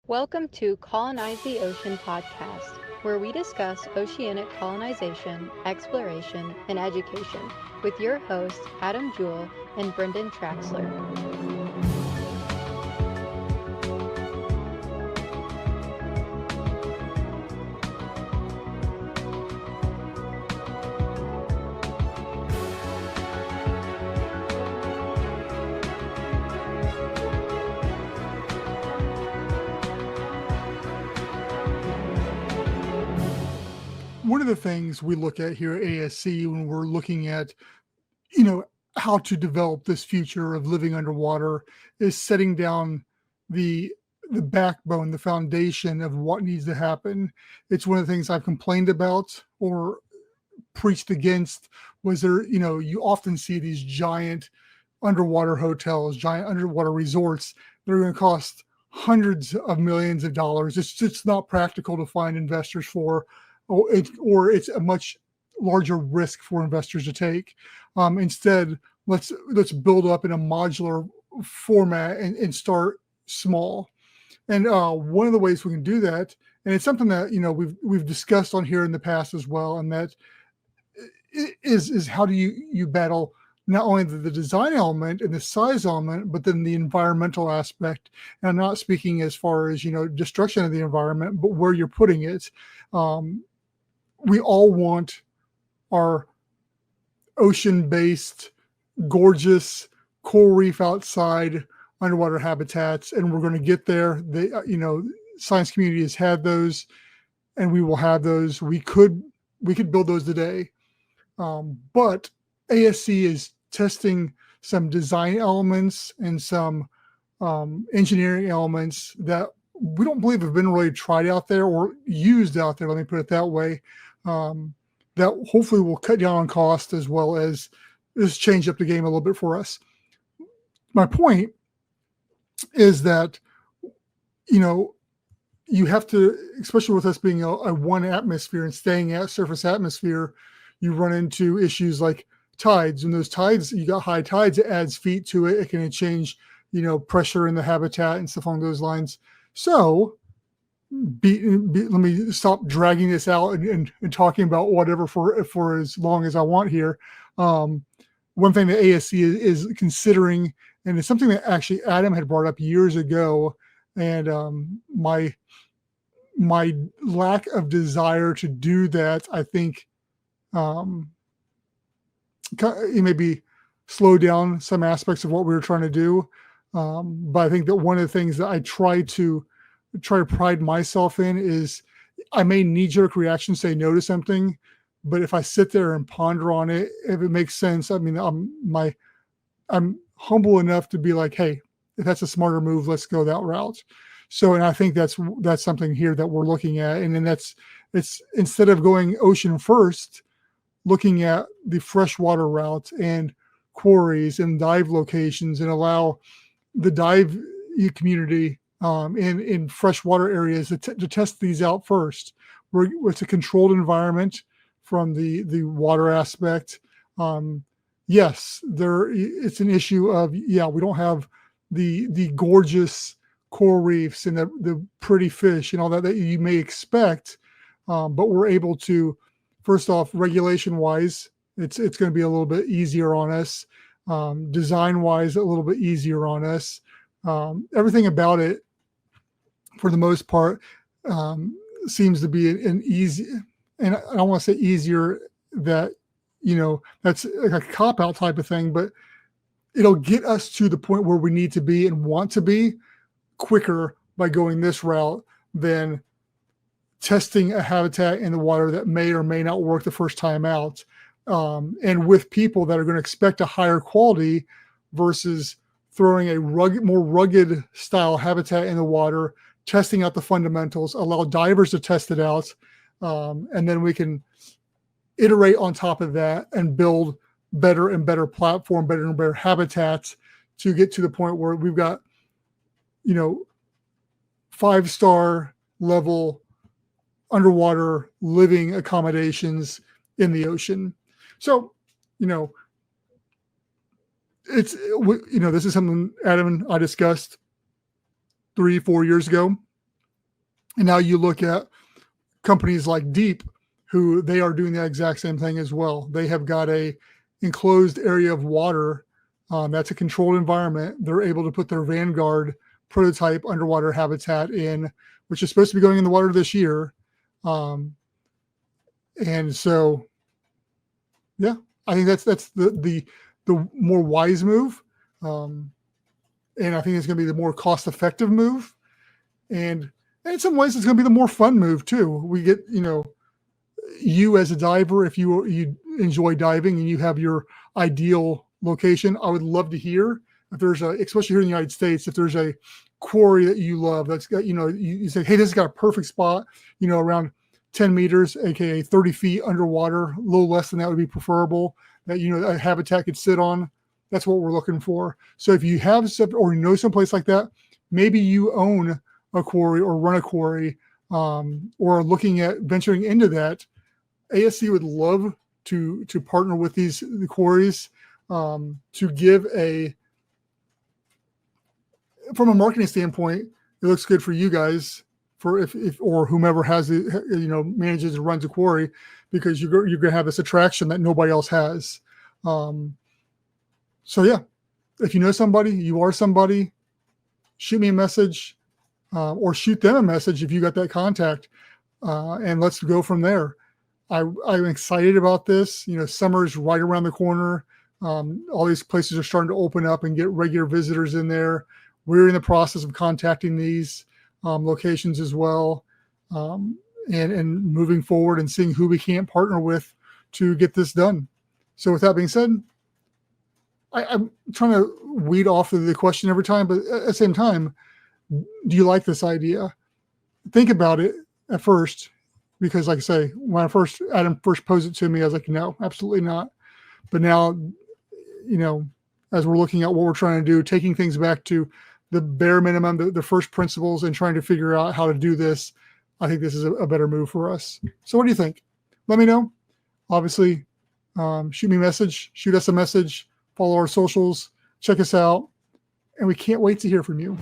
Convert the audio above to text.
Welcome to Colonize the Ocean podcast, where we discuss oceanic colonization, exploration, and education with your hosts Adam Jewell and Brendon Traxler. One of the things we look at here at ASC when we're looking at, you know, how to develop this future of living underwater is setting down the the backbone, the foundation of what needs to happen. It's one of the things I've complained about or preached against was you often see these giant underwater hotels, giant underwater resorts that are going to cost hundreds of millions of dollars. It's just not practical to find investors for, or it's a much larger risk for investors to take. Instead, let's build up in a modular format and start small. And one of the ways we can do that, and it's something that we've discussed on here in the past as well, and that is how do you battle not only the design element and the size element, but then the environmental aspect. And I'm not speaking as far as destruction of the environment, but where you're putting it. We all want our ocean-based, gorgeous coral reef outside underwater habitats, and we're going to get there. Science community has had those, and we will have those. We could build those today, but ASC is testing some design elements and some engineering elements that we don't believe have been really tried out there or used out there. Let me put it that way. That hopefully will cut down on cost as well as just change up the game a little bit for us. My point is that, you have to, especially with us being a one atmosphere and staying at surface atmosphere, you run into issues like tides. And those tides, you got high tides, it adds feet to it. It can change, pressure in the habitat and stuff along those lines. So let me stop dragging this out and talking about whatever for as long as I want here. One thing that ASC is considering, and it's something that actually Adam had brought up years ago, and my lack of desire to do that, I think, it maybe slow down some aspects of what we were trying to do. But I think that one of the things that I try to pride myself in is I may knee-jerk reaction say no to something, but if I sit there and ponder on it, if it makes sense, I mean, I'm humble enough to be like, hey, if that's a smarter move, let's go that route. So, and I think that's something here that we're looking at. And then it's instead of going ocean first, looking at the freshwater route and quarries and dive locations, and allow the dive community in freshwater areas to test these out first. It's a controlled environment from the water aspect. Yes, it's an issue of, we don't have the gorgeous coral reefs and the pretty fish and all that you may expect, but we're able to, first off, regulation wise, it's going to be a little bit easier on us. Design wise, a little bit easier on us. Everything about it, for the most part, seems to be an easy, and I don't want to say easier that, that's like a cop-out type of thing, but it'll get us to the point where we need to be and want to be quicker by going this route than testing a habitat in the water that may or may not work the first time out. And with people that are going to expect a higher quality versus throwing a more rugged style habitat in the water, testing out the fundamentals, allow divers to test it out, and then we can iterate on top of that and build better and better platform, better and better habitats to get to the point where we've got, 5-star level underwater living accommodations in the ocean. So, this is something Adam and I discussed 3-4 years ago. And now you look at companies like Deep, who they are doing the exact same thing as well. They have got a enclosed area of water that's a controlled environment. They're able to put their Vanguard prototype underwater habitat in, which is supposed to be going in the water this year. And so, yeah, I think that's the more wise move. And I think it's going to be the more cost effective move. And in some ways, it's going to be the more fun move too. We get, you as a diver, if you enjoy diving and you have your ideal location, I would love to hear if there's especially here in the United States, if there's a quarry that you love that's got, you say, hey, this has got a perfect spot, around 10 meters, aka 30 feet underwater, a little less than that would be preferable, that a habitat could sit on. That's what we're looking for. So if you have or someplace like that, maybe you own a quarry or run a quarry, or are looking at venturing into that. ASC would love to partner with the quarries, to give from a marketing standpoint, it looks good for you guys, for if or whomever has manages and runs a quarry, because you're going to have this attraction that nobody else has. So yeah, if you know somebody, you are somebody, shoot me a message, or shoot them a message if you got that contact, and let's go from there. I'm excited about this. Summer is right around the corner. All these places are starting to open up and get regular visitors in there. We're in the process of contacting these locations as well, and moving forward and seeing who we can partner with to get this done. So with that being said, I'm trying to weed off of the question every time, but at the same time, do you like this idea? Think about it at first, because like I say, when Adam first posed it to me, I was like, no, absolutely not. But now, as we're looking at what we're trying to do, taking things back to the bare minimum, the first principles, and trying to figure out how to do this, I think this is a better move for us. So what do you think? Let me know. Obviously, shoot me a message, shoot us a message, follow our socials, check us out, and we can't wait to hear from you.